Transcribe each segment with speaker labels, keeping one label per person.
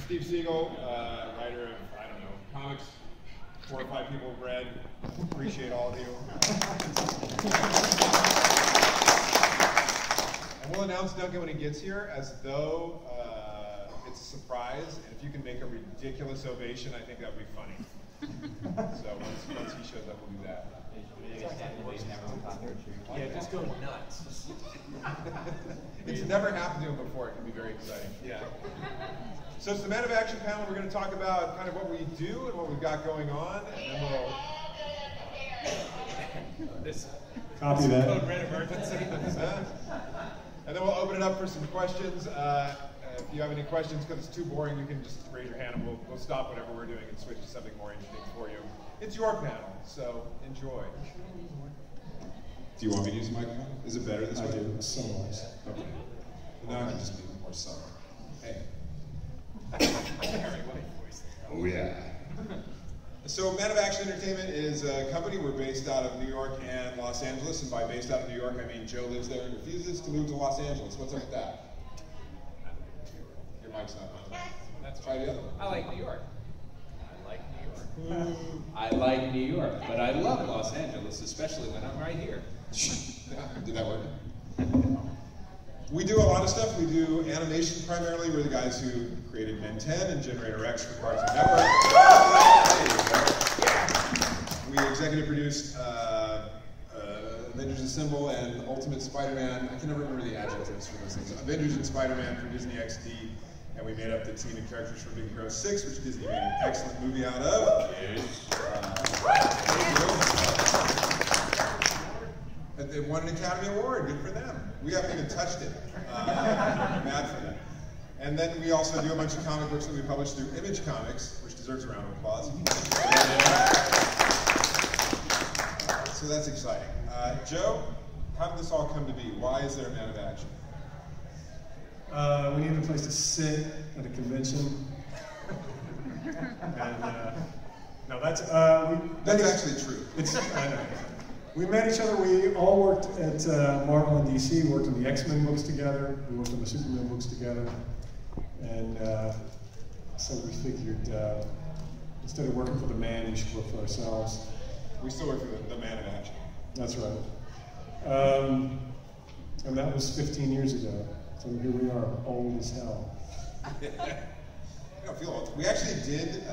Speaker 1: Steve Siegel, writer of, I don't know, comics 4 or 5 people have read. Appreciate all of you. And we'll announce Duncan when he gets here as though it's a surprise. And if you can make a ridiculous ovation, I think that would be funny. So once he shows up, we'll do that.
Speaker 2: Yeah, just go nuts.
Speaker 1: It's never happened to him before. It can be very exciting. Yeah. So it's the Man of Action panel. We're going to talk about kind of what we do and what we've got going on, and then we'll
Speaker 3: copy that.
Speaker 2: Code red emergency.
Speaker 1: And then we'll open it up for some questions. If you have any questions, because it's too boring, you can just raise your hand and we'll stop whatever we're doing and switch to something more interesting for you. It's your panel, so enjoy.
Speaker 4: Do you want me to use the microphone? Is it better this way?
Speaker 3: I do. So nice.
Speaker 4: Okay. Now I can just be more subtle. Hey. Oh yeah. So Man of Action Entertainment is a company. We're based out of New York and Los Angeles. And by based out of New York, I mean Joe lives there and refuses to move to Los Angeles. What's up with that? Your mic's not on.
Speaker 2: That's
Speaker 4: Try the other one.
Speaker 2: I like New York. I like New York, but I love Los Angeles, especially when I'm right here.
Speaker 4: Did that work? We do a lot of stuff. We do animation primarily. We're the guys who created Ben 10 and Generator X for Cartoon Network. We executive produced Avengers Assemble and Ultimate Spider-Man. I can never remember the adjectives for those things. Avengers and Spider-Man for Disney XD. And we made up the team of characters for Big Hero 6, which Disney made an excellent movie out of. And they won an Academy Award. Good for them. We haven't even touched it. Mad for them. And then we also do a bunch of comic books that we publish through Image Comics, which deserves a round of applause. So that's exciting. Joe, how did this all come to be? Why is there a Man of Action?
Speaker 3: We needed a place to sit at a convention. And no, that's
Speaker 4: actually true.
Speaker 3: I know. We met each other. We all worked at Marvel and DC. We worked on the X-Men books together. We worked on the Superman books together. And so we figured instead of working for the man, we should work for ourselves.
Speaker 4: We still work for the Man of Action.
Speaker 3: That's right. And that was 15 years ago. So here we are, old as hell.
Speaker 4: I don't feel old. We actually did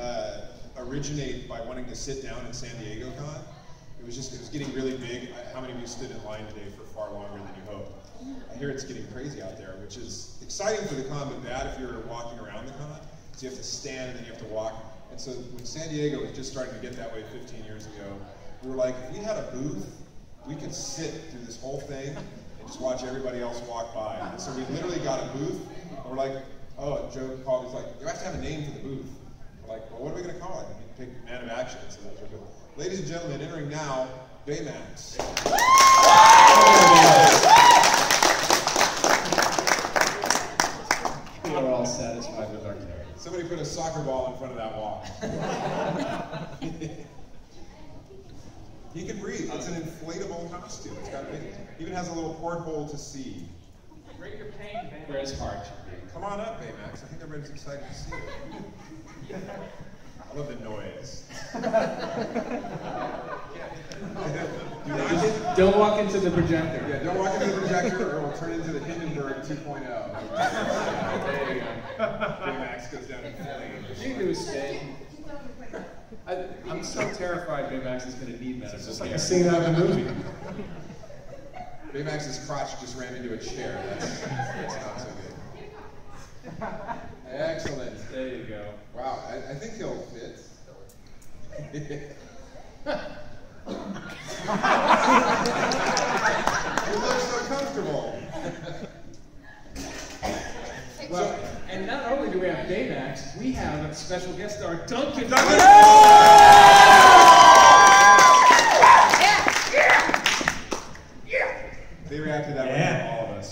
Speaker 4: originate by wanting to sit down in San Diego Con. It was getting really big. How many of you stood in line today for far longer than you hoped? I hear it's getting crazy out there, which is exciting for the con, but bad if you're walking around the con. So you have to stand and then you have to walk. And so when San Diego was just starting to get that way 15 years ago, we were like, if we had a booth, we could sit through this whole thing and just watch everybody else walk by. And so we literally got a booth, and we're like, oh, Joe called, he's like, you have to have a name for the booth. We're like, well, what are we going to call it? And we picked Man of Action, so that's our booth. Ladies and gentlemen, entering now, Baymax.
Speaker 2: We are all satisfied with our character.
Speaker 4: Somebody put a soccer ball in front of that wall. He can breathe. It's an inflatable costume. It's got even has a little porthole to see.
Speaker 2: Rate your pain, man. Where his heart should be.
Speaker 4: Come on up, Baymax. I think everybody's excited to see you. I love the noise.
Speaker 2: Don't walk into the projector.
Speaker 4: Yeah, don't walk into the projector or it will turn into the Hindenburg 2.0. There you go. Baymax goes down in flames.
Speaker 2: You do stay. I'm so terrified Baymax is going to need medical care.
Speaker 3: It's like a scene out of the movie.
Speaker 4: Baymax's crotch just ran into a chair. That's not so good. Excellent.
Speaker 2: There you go.
Speaker 4: Wow, I think he'll fit. You look so comfortable.
Speaker 2: Well, and not only do we have Baymax, we have a special guest star, Duncan.
Speaker 4: They reacted that way from all of us.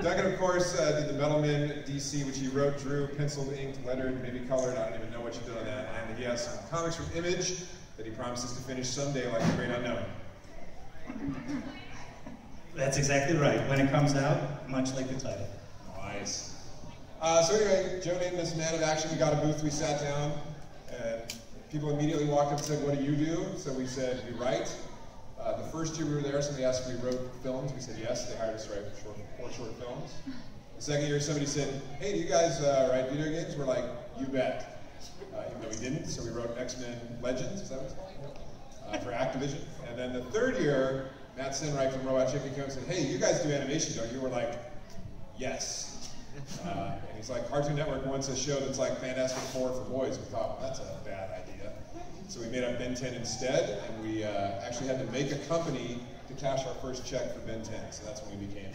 Speaker 4: Duncan, of course, did the Megaman DC, which he wrote, drew, penciled, inked, lettered, maybe colored. I don't even know what you did on that. And he has some comics from Image that he promises to finish someday, like The Great Unknown.
Speaker 5: That's exactly right. When it comes out, much like the title.
Speaker 4: Nice. So anyway, Joe named us Man of Action. We got a booth, we sat down, and people immediately walked up and said, what do you do? So we said, we write. The first year we were there, somebody asked if we wrote films. We said yes, they hired us to write 4 short films. The second year, somebody said, hey, do you guys write video games? We're like, you bet. Even though we didn't, so we wrote X-Men Legends, is that what it's called? For Activision. And then the third year, Matt Sinright from Robot Chicken came and said, hey, you guys do animation, don't you? We're like, yes. And he's like, Cartoon Network wants a show that's like Fantastic Four for boys. We thought, well, that's a bad idea. So we made up Ben 10 instead, and we actually had to make a company to cash our first check for Ben 10. So that's when we became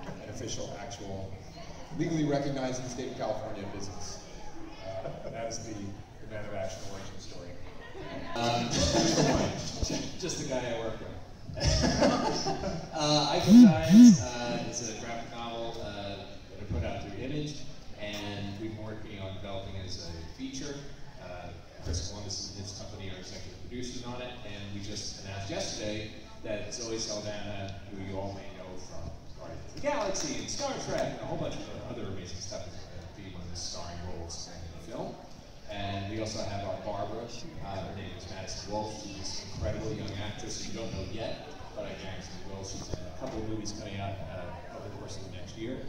Speaker 4: an official, actual, legally recognized in the state of California business. That is the Man of Action origin story.
Speaker 5: Just the guy I work with. Untitled Chapter is a graphic novel that I put out through Image, and we've been working on developing it as a feature. Chris Columbus and his company are executive producers on it, and we just announced yesterday that Zoe Saldana, who you all may know from Guardians of the Galaxy and Star Trek and a whole bunch of other amazing stuff, is going to be one of the starring roles in the film. And we also have our Barbara. Her name is Madison Wolf. She's this incredible young actress you don't know yet, but I guarantee you will. She's in a couple of movies coming out over the course of the next year.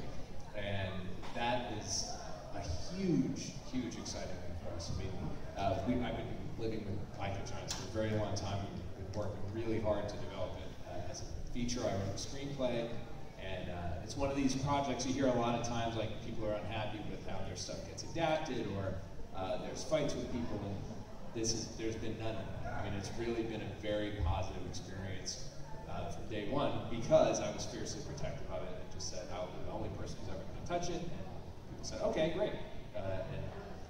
Speaker 5: And that is a huge, huge exciting thing for us. I mean, I've been living with Microtrons for a very long time. We've been working really hard to develop it as a feature. I wrote a screenplay, and it's one of these projects you hear a lot of times, like people are unhappy with how their stuff gets adapted, or there's fights with people, and there's been none of that. I mean, it's really been a very positive experience from day one, because I was fiercely protective of it and just said, I'm the only person who's ever going to touch it, and people said, okay, great. And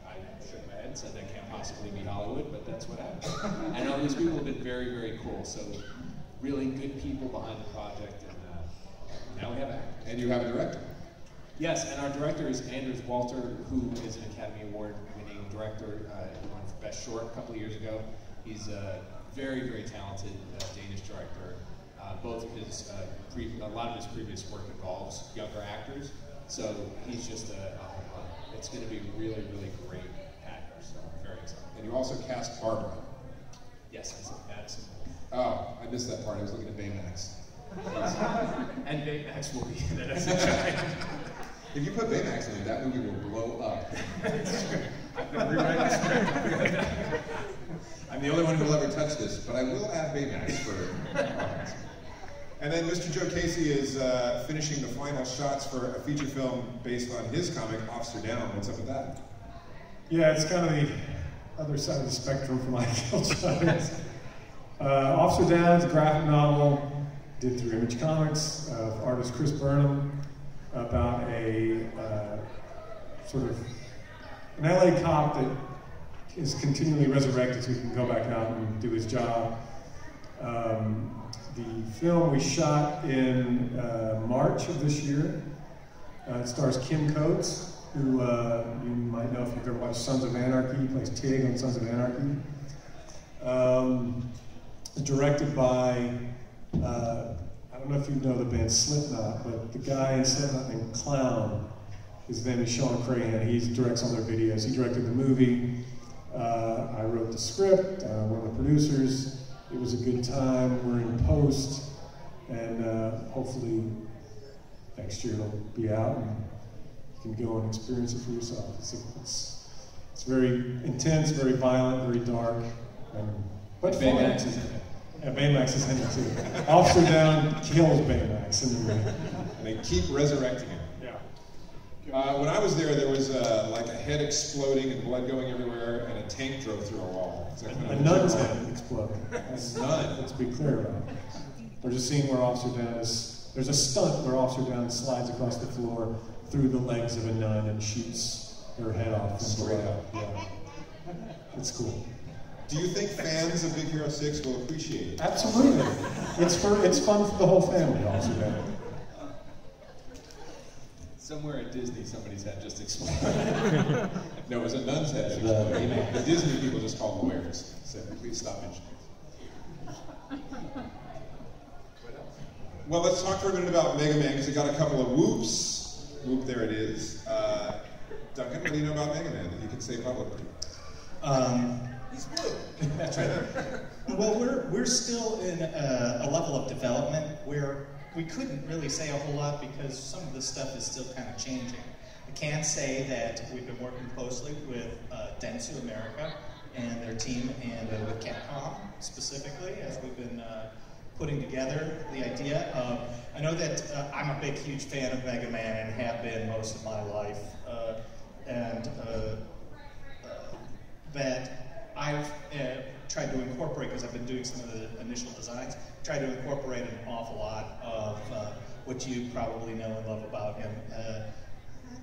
Speaker 5: I shook my head and said, that can't possibly be Hollywood, but that's what happened. And all these people have been very, very cool. So really good people behind the project, and now we have it.
Speaker 4: And you have a director.
Speaker 5: Yes, and our director is Anders Walter, who is an Academy Award-winning director. He won for Best Short a couple of years ago. He's a very, very talented Danish director. Both of his, a lot of his previous work involves younger actors, so he's just a home run. It's going to be a really, really great actor, so I'm very excited.
Speaker 4: And you also cast Barbara.
Speaker 5: Yes, I said Madison.
Speaker 4: Oh, I missed that part. I was looking at Baymax.
Speaker 5: And Baymax will be in it as a giant.
Speaker 4: If you put Baymax in it, that movie will blow up.
Speaker 5: I've been rewriting the script.
Speaker 4: I'm the only one who will ever touch this, but I will add Baymax for comments. And then Mr. Joe Casey is finishing the final shots for a feature film based on his comic, Officer Down. What's up with that?
Speaker 3: Yeah, it's kind of the other side of the spectrum from Untitled Chapter. Officer Down is a graphic novel, did through Image Comics, artist Chris Burnham, about a sort of an LA cop that is continually resurrected so he can go back out and do his job. The film we shot in March of this year. It stars Kim Coates, who you might know if you've ever watched Sons of Anarchy. He plays Tig on Sons of Anarchy. Directed by, I don't know if you know the band Slipknot, but the guy in Slipknot named Clown, his name is Sean Crahan. He directs all their videos. He directed the movie. I wrote the script, one of the producers. It was a good time. We're in post, and hopefully next year it'll be out and you can go and experience it for yourself. It's very intense, very violent, very dark, but
Speaker 5: Baymax is in it.
Speaker 3: Yeah, Baymax is in it too. Officer Down kills Baymax in the movie.
Speaker 4: And they keep resurrecting him.
Speaker 3: Yeah.
Speaker 4: When I was there was like a head exploding and blood going everywhere, and a tank drove through a wall.
Speaker 3: A nun's head exploded.
Speaker 4: A nun.
Speaker 3: Let's be clear about it. There's a scene where Officer Down there's a stunt where Officer Down slides across the floor through the legs of a nun and shoots her head off.
Speaker 4: Straight up.
Speaker 3: Yeah. It's cool.
Speaker 4: Do you think fans of Big Hero 6 will appreciate it?
Speaker 3: Absolutely. It's fun for the whole family, Officer Down.
Speaker 5: Somewhere at Disney, somebody's head just exploded.
Speaker 4: No, it was a nun's head that exploded. The Disney people just called lawyers. Said, please stop mentioning it. Well, let's talk for a minute about Megaman, because it got a couple of whoops. Whoop, there it is. what do you know about Megaman that you can say publicly?
Speaker 6: He's blue. That's right. Well, we're still in a level of development where we couldn't really say a whole lot because some of this stuff is still kind of changing. I can say that we've been working closely with Dentsu America and their team, and with Capcom specifically, as we've been putting together the idea. I know that I'm a big, huge fan of Megaman and have been most of my life, and that I've tried to incorporate, because I've been doing some of the initial designs, tried to incorporate an awful lot of what you probably know and love about him. I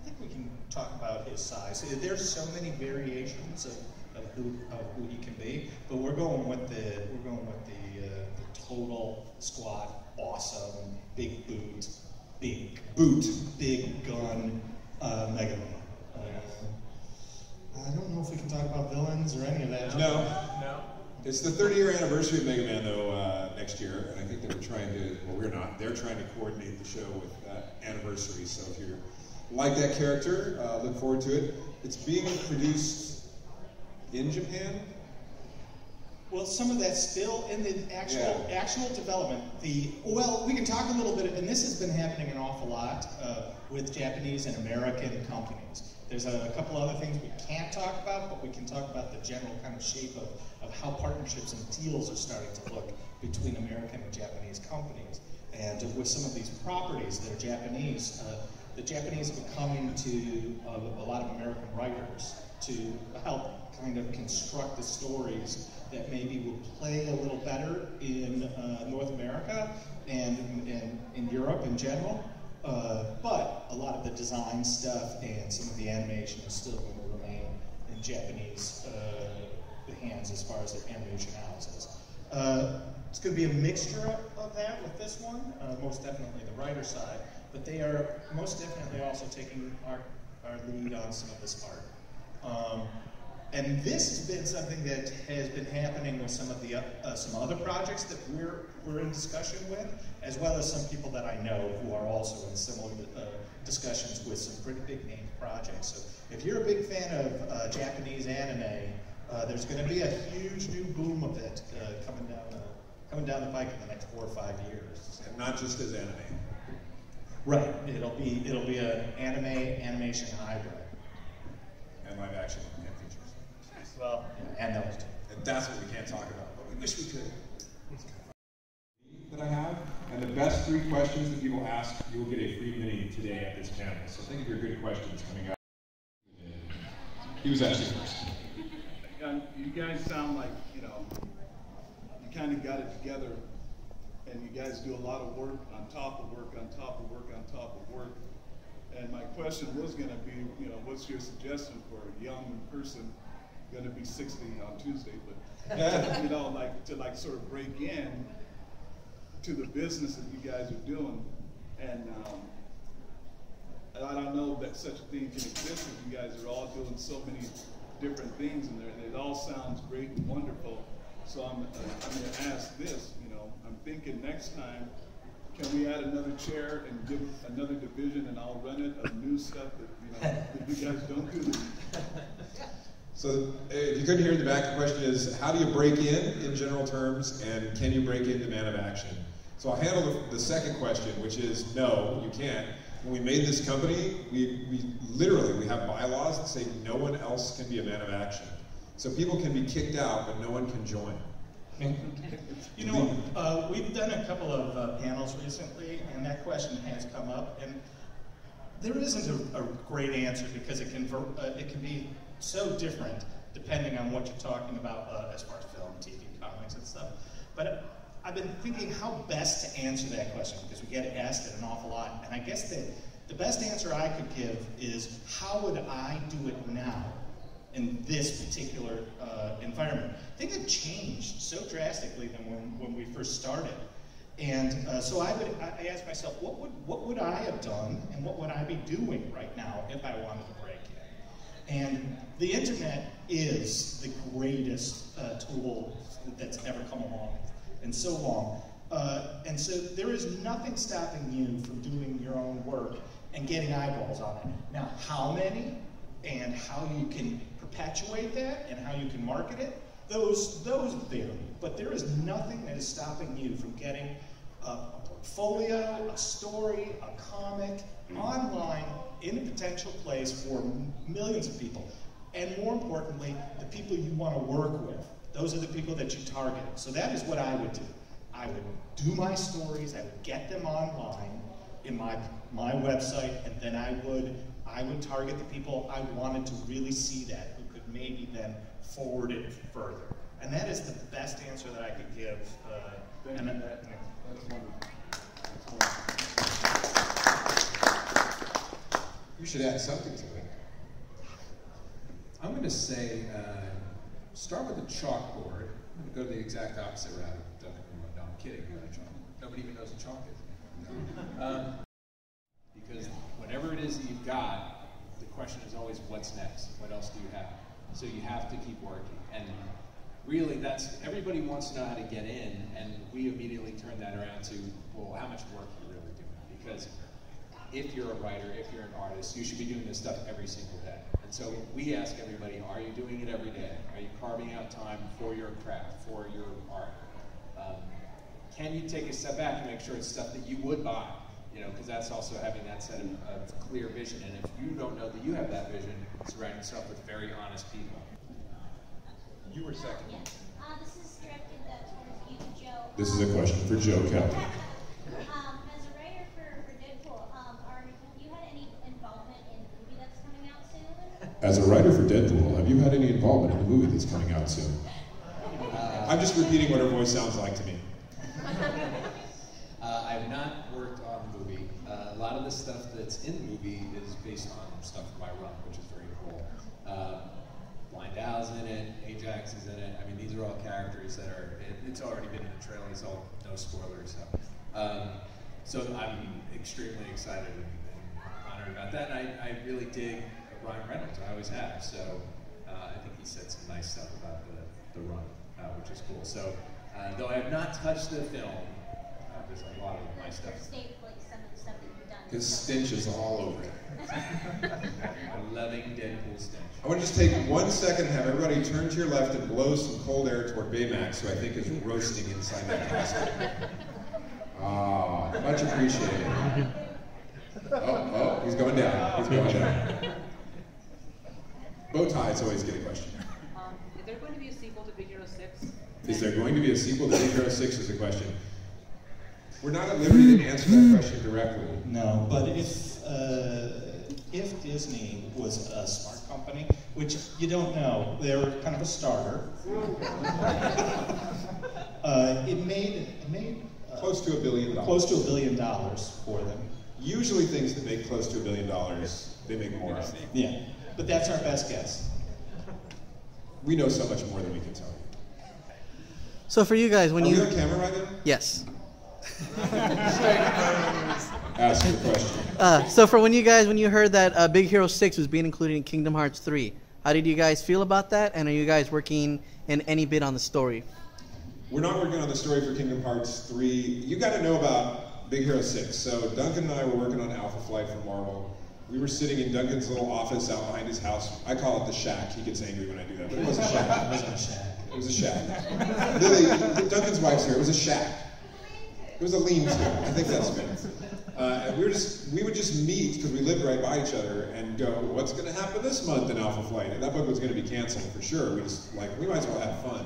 Speaker 6: think we can talk about his size. There's so many variations of who he can be, but we're going with the total squat, awesome, big boot, big gun Megaman. I don't know if we can talk about villains or any of that.
Speaker 4: No. It's the 30-year anniversary of Mega Man, though, next year, and I think that we're trying to, well, we're not, they're trying to coordinate the show with anniversary, so if you like that character, look forward to it. It's being produced in Japan.
Speaker 6: Well, some of that's still in the actual development. Well, we can talk a little bit, and this has been happening an awful lot with Japanese and American companies. There's a couple other things we can't talk about, but we can talk about the general kind of shape of how partnerships and deals are starting to look between American and Japanese companies. And with some of these properties that are Japanese, the Japanese have been coming to a lot of American writers to help kind of construct the stories that maybe will play a little better in North America and in Europe in general. But a lot of the design stuff and some of the animation is still going to remain in Japanese hands as far as their animation houses. It's going to be a mixture of that with this one, most definitely the writer side, but they are most definitely also taking our lead on some of this art. And this has been something that has been happening with some of the some other projects that we're in discussion with, as well as some people that I know who are also in similar discussions with some pretty big name projects. So if you're a big fan of Japanese anime, there's going to be a huge new boom of it coming down the pike in the next 4 or 5 years.
Speaker 4: And not just as anime.
Speaker 6: Right. It'll be an animation hybrid.
Speaker 4: And live action and features.
Speaker 6: Well, and those two.
Speaker 4: And that's what we can't talk about, but we wish we could. That I have, and the best 3 questions that people ask, you will get a free mini today at this panel. So think of your good questions coming up. He was actually first.
Speaker 7: You guys sound like, you kind of got it together, and you guys do a lot of work on top of work, on top of work, on top of work. And my question was going to be, what's your suggestion for a young person going to be 60 on Tuesday, but to sort of break in to the business that you guys are doing, and I don't know that such a thing can exist if you guys are all doing so many different things, and it all sounds great and wonderful. So I'm going to ask this. I'm thinking next time, can we add another chair and give another division, and I'll run it of new stuff that that you guys don't do.
Speaker 4: So if you couldn't hear in the back, the question is, how do you break in general terms, and can you break into Man of Action? So I'll handle the second question, which is, no, you can't. When we made this company, we literally have bylaws that say no one else can be a Man of Action. So people can be kicked out, but no one can join.
Speaker 6: We've done a couple of panels recently, and that question has come up, and there isn't a great answer because it can be so different depending on what you're talking about as far as film, TV, comics, and stuff. But I've been thinking how best to answer that question because we get asked it an awful lot, and I guess that the best answer I could give is how would I do it now in this particular environment? Things have changed so drastically than when we first started. And so I asked myself, what would I have done, and what would I be doing right now if I wanted to break in? And the internet is the greatest tool that's ever come along in so long. And so there is nothing stopping you from doing your own work and getting eyeballs on it. Now, how many? and how you can perpetuate that and how you can market it, those vary. But there is nothing that is stopping you from getting a portfolio, a story, a comic online in a potential place for millions of people. And more importantly, the people you want to work with. Those are the people that you target. So that is what I would do. I would do my stories, I would get them online in my website, and then I would target the people I wanted to really see that, who could maybe then forward it further. And that is the best answer that I could give.
Speaker 7: Thank you. That's wonderful.
Speaker 4: You should add something to it.
Speaker 8: I'm going to say, start with a chalkboard. I'm going to go the exact opposite route. No, I'm kidding. Nobody even knows what chalk is. Because whatever it is that you've got, the question is always, what's next? What else do you have? So you have to keep working. And really, everybody wants to know how to get in, and we immediately turn that around to, well, how much work are you really doing? Because if you're a writer, if you're an artist, you should be doing this stuff every single day. And so we ask everybody, are you doing it every day? Are you carving out time for your craft, for your art? Can you take a step back and make sure it's stuff that you would buy? You know, because that's also having that set of clear vision. And if you don't know that you have that vision, surround yourself with very honest people.
Speaker 1: You were second.
Speaker 9: This is directed towards you, Joe.
Speaker 4: This is a question for Joe Kelly.
Speaker 9: As a writer for Deadpool, have you had any involvement in the movie that's coming out soon?
Speaker 4: As a writer for Deadpool, have you had any involvement in the movie that's coming out soon? I'm just repeating what her voice sounds like to me.
Speaker 8: I've not worked on the movie. A lot of the stuff that's in the movie is based on stuff from my run, which is very cool. Blind Al's in it, Ajax is in it. I mean, these are all characters that are, it's already been in the trailer, it's all no spoilers. So I'm extremely excited and honored about that. And I really dig Ryan Reynolds, I always have. So I think he said some nice stuff about the run, which is cool. So though I have not touched the film, there's a lot of my stuff.
Speaker 9: Some of the stuff that you've done.
Speaker 4: His stench is all over it.
Speaker 8: A loving Deadpool stench.
Speaker 4: I want to just take 1 second and have everybody turn to your left and blow some cold air toward Baymax, who I think is roasting inside that casket. Ah, much appreciated. Oh, he's going down. He's going down. Bow ties always get a question.
Speaker 10: Is there going to be a sequel to Big Hero 6?
Speaker 4: Is there going to be a sequel to Big Hero 6 is the question. We're not at liberty to answer that question directly.
Speaker 6: No, but if Disney was a smart company, which you don't know, they're kind of a starter. It made
Speaker 4: close to $1 billion.
Speaker 6: Close to $1 billion for them.
Speaker 4: Usually things that make close to $1 billion, they make more of.
Speaker 6: Yeah, but that's our best guess.
Speaker 4: We know so much more than we can tell you.
Speaker 11: So for you guys, when
Speaker 4: Are
Speaker 11: you
Speaker 4: we on camera right now?
Speaker 11: Yes.
Speaker 4: Ask your question.
Speaker 11: So for when you heard that Big Hero 6 was being included in Kingdom Hearts 3, how did you guys feel about that? And are you guys working in any bit on the story?
Speaker 4: We're not working on the story for Kingdom Hearts 3. You got to know about Big Hero 6. So Duncan and I were working on Alpha Flight for Marvel. We were sitting in Duncan's little office out behind his house. I call it the shack. He gets angry when I do that, but it was a shack.
Speaker 6: It wasn't a shack.
Speaker 4: It was a shack. Lily, Duncan's wife's here. It was a shack. It was a lean-to. I think that's good. And we would just meet, because we lived right by each other, and go, what's going to happen this month in Alpha Flight? And that book was going to be canceled for sure. We just, we might as well have fun.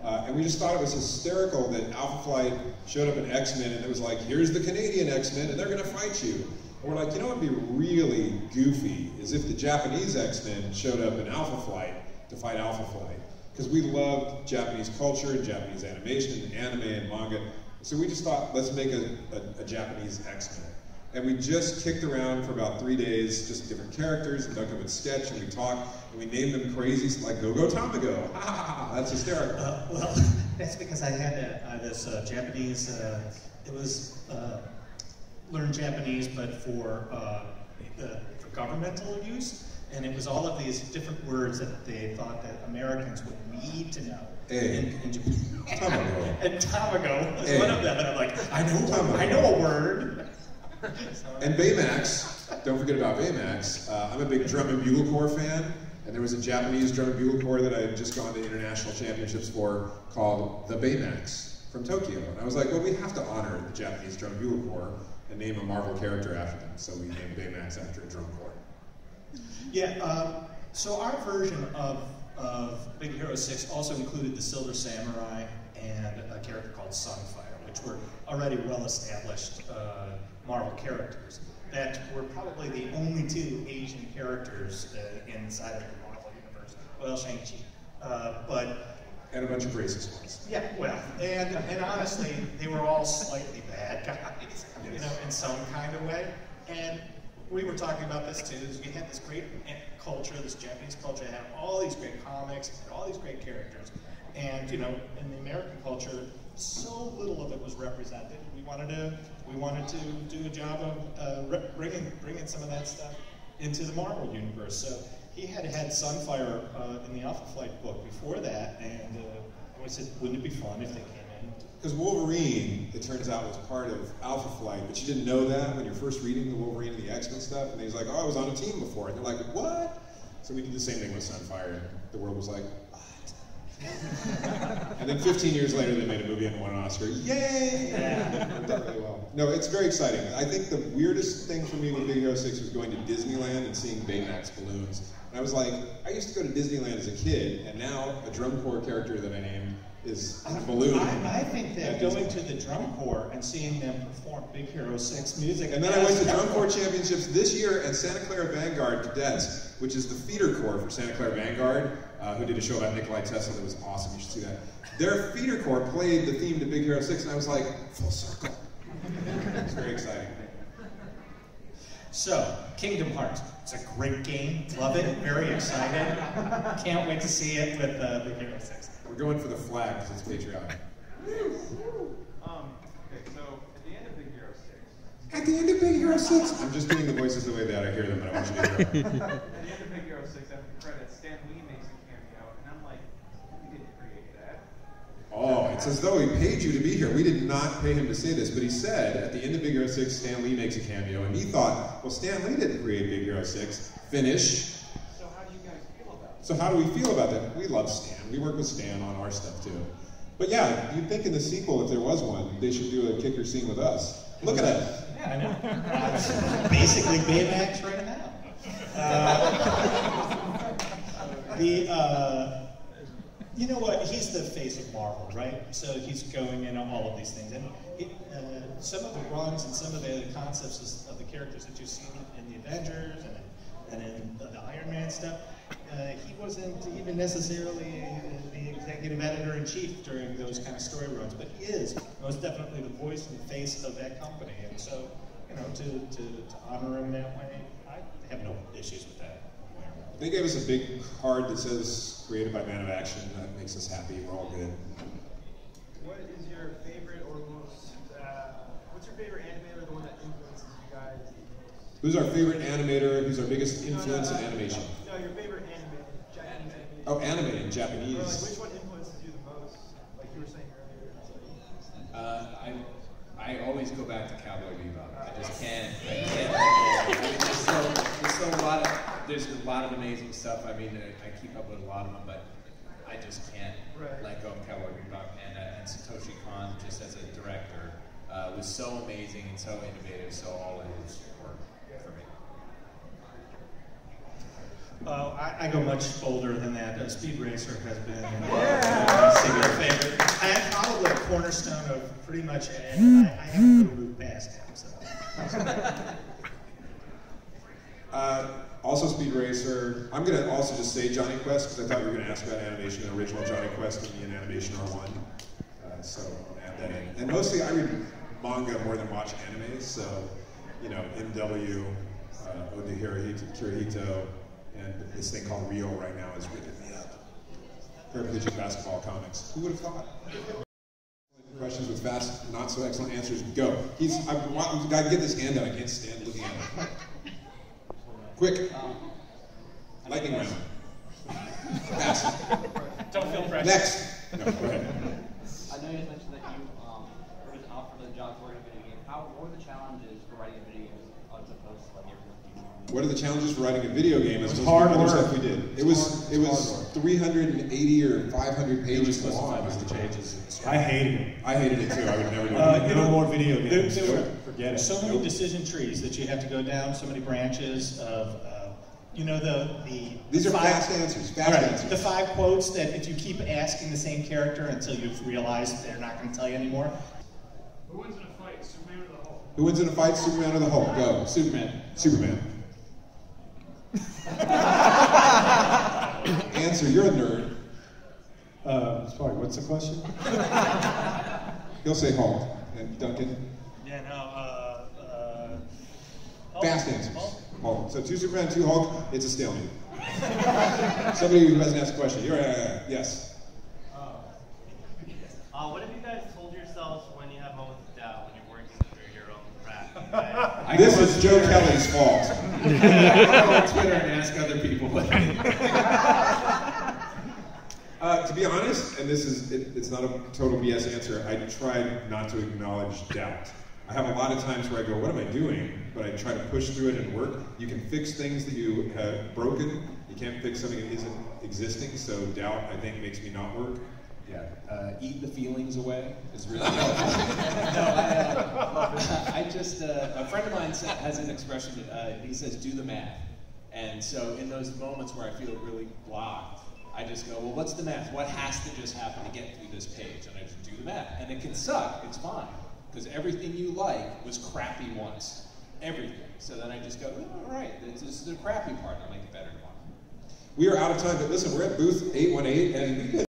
Speaker 4: And we just thought it was hysterical that Alpha Flight showed up in X-Men, and it was like, here's the Canadian X-Men, and they're going to fight you. And we're like, you know what would be really goofy is if the Japanese X-Men showed up in Alpha Flight to fight Alpha Flight. Because we loved Japanese culture, and Japanese animation, and anime, and manga. So we just thought, let's make a Japanese X-Men. And we just kicked around for about 3 days, just different characters, and Duncan would sketch, and we talk, and we named them crazy, like Go-Go Tamago. Ha ha ha, that's hysterical.
Speaker 6: Well, that's because I had this Japanese, it was learn Japanese, but for governmental use. And it was all of these different words that they thought that Americans would need to know. In Japan.
Speaker 4: Tamago.
Speaker 6: And Tamago was one of them. And I'm like, I know a word.
Speaker 4: And Baymax, Don't forget about Baymax. I'm a big drum and bugle corps fan, and there was a Japanese drum and bugle corps that I had just gone to international championships for called the Baymax from Tokyo. And I was like, well, we have to honor the Japanese drum and bugle corps and name a Marvel character after them. So we named Baymax after a drum corps.
Speaker 6: Yeah, so our version of Big Hero 6 also included the Silver Samurai and a character called Sunfire, which were already well-established Marvel characters that were probably the only two Asian characters inside of the Marvel universe. Well, Shang-Chi,
Speaker 4: and a bunch of racist ones.
Speaker 6: Yeah, well, and honestly, they were all slightly bad guys, you know, in some kind of way. And we were talking about this too, is we had this great culture, this Japanese culture, had all these great comics, all these great characters. And, you know, in the American culture, so little of it was represented. We wanted to do a job of bringing some of that stuff into the Marvel universe. So he had Sunfire in the Alpha Flight book before that, and we said, wouldn't it be fun if they came in?
Speaker 4: Because Wolverine, it turns out, was part of Alpha Flight, but you didn't know that when you're first reading the Wolverine and the X-Men stuff, and he's like, oh, I was on a team before. And they're like, what? So we did the same thing with Sunfire, and the world was like, what? And then 15 years later, they made a movie and won an Oscar. Yay! Yeah. It did really well. No, it's very exciting. I think the weirdest thing for me with Big Hero 6 was going to Disneyland and seeing Baymax balloons. And I was like, I used to go to Disneyland as a kid, and now a drum corps character that I named is a balloon.
Speaker 6: I think that going to the drum corps and seeing them perform Big Hero 6 music.
Speaker 4: And then I went to drum corps championships this year at Santa Clara Vanguard Cadets, which is the feeder corps for Santa Clara Vanguard, who did a show about Nikolai Tesla that was awesome. You should see that. Their feeder corps played the theme to Big Hero 6, and I was like, full circle. It was very exciting.
Speaker 6: So, Kingdom Hearts. It's a great game. Love it. Very excited. Can't wait to see it with Big Hero 6.
Speaker 4: We're going for the flag because it's patriotic.
Speaker 12: Okay, so at the end of Big Hero 6.
Speaker 4: At the end of Big Hero 6. I'm just doing the voices the way that I hear them, but I want you to hear them.
Speaker 12: At the end of Big Hero 6, after the credits, Stan Lee makes a cameo, and I'm like, we didn't create that.
Speaker 4: Oh, it's as though he paid you to be here. We did not pay him to say this, but he said at the end of Big Hero 6, Stan Lee makes a cameo, and he thought, well, Stan Lee didn't create Big Hero 6. Finish.
Speaker 12: So how do you guys feel about it?
Speaker 4: So how do we feel about that? We love Stan. We work with Stan on our stuff too. But yeah, you'd think in the sequel, if there was one, they should do a kicker scene with us. Look at us.
Speaker 6: Yeah, I know. Basically Baymax right now. You know what? He's the face of Marvel, right? So he's going into all of these things. And some of the runs and some of the concepts of the characters that you've seen in the Avengers and in the Iron Man stuff, he wasn't even necessarily the executive editor-in-chief during those kind of story runs, but he is most definitely the voice and the face of that company. And so, you know, to honor him that way, I have no issues with that.
Speaker 4: They gave us a big card that says created by Man of Action. That makes us happy. We're all good.
Speaker 12: What is your favorite or most, what's your favorite animator, the one that influences you guys the most?
Speaker 4: Who's our favorite animator? Who's our biggest influence in animation?
Speaker 12: No, your favorite animator, Japanese animation.
Speaker 4: Oh, animating, Japanese.
Speaker 12: Or like, which one influences you the most? Like you were saying earlier.
Speaker 8: I always go back to Cowboy Bebop. I just can't. I mean, there's a lot of amazing stuff. I mean, I keep up with a lot of them, but I just can't let go of Cowboy Bebop. And Satoshi Kon, just as a director, was so amazing and so innovative, so all in his work for me.
Speaker 6: I go much older than that. Speed Racer has been a single favorite. I have probably a cornerstone of pretty much it. I haven't really moved past him. So.
Speaker 4: Also Speed Racer. I'm going to also just say Johnny Quest, because I thought you were going to ask about animation. The original Johnny Quest and the animation are one. So I'll add that in. And mostly I read manga more than watch anime, so, you know, MW, Ode Kirihito, and this thing called Rio right now is ripping me up. Paraplegic basketball comics. Who would have thought? Questions with fast, not so excellent answers. Go. I've got to get this hand out. I can't stand looking at it. Quick. Lightning round. Fast.
Speaker 6: Don't feel pressure.
Speaker 4: Next. No, go ahead.
Speaker 10: I know you guys mentioned that you were just offered a job for a video game. What were the challenges for writing a video game as opposed to like everything
Speaker 4: What are the challenges for writing a video game as
Speaker 3: It was
Speaker 4: opposed to
Speaker 3: hard
Speaker 4: other
Speaker 3: work.
Speaker 4: stuff we did? It was 380 or 500 pages long.
Speaker 3: I hated it.
Speaker 4: I hated it too. I would never do it.
Speaker 3: No more video games.
Speaker 6: Forget it. So many decision trees that you have to go down, so many branches of, you know,
Speaker 4: These are
Speaker 6: five,
Speaker 4: fast answers. Fast
Speaker 6: all right,
Speaker 4: answers.
Speaker 6: the 5 quotes that if you keep asking the same character until you've realized they're not going to tell you anymore.
Speaker 2: Who wins in a fight, Superman or the Hulk?
Speaker 4: Who wins in a fight, Superman or the Hulk? Go.
Speaker 5: Superman.
Speaker 4: Superman. Answer, you're a nerd.
Speaker 3: Sorry, what's the question?
Speaker 4: He'll say Hulk. And Duncan?
Speaker 12: Yeah, no,
Speaker 4: Fast answers. Hulk. So 2 Superman, 2 Hulk, it's a stalemate. Somebody who hasn't asked a question. You're yes.
Speaker 12: what have you guys told yourselves when you have moments of doubt when you're working through your own craft?
Speaker 4: This is Joe Kelly's fault.
Speaker 5: I go on Twitter and ask other people what
Speaker 4: to be honest, and this is, it's not a total BS answer, I tried not to acknowledge doubt. I have a lot of times where I go, what am I doing? But I try to push through it and work. You can fix things that you have broken. You can't fix something that isn't existing, so doubt, I think, makes me not work.
Speaker 5: Yeah, eat the feelings away is really helpful. I just, a friend of mine has an expression, he says, do the math. And so in those moments where I feel really blocked, I just go, well, what's the math? What has to just happen to get through this page? And I just do the math. And it can suck, it's fine. Because everything you like was crappy once. Everything. So then I just go, oh, all right, this is the crappy part, I'll make it better tomorrow.
Speaker 4: We are out of time, but listen, we're at booth 818, and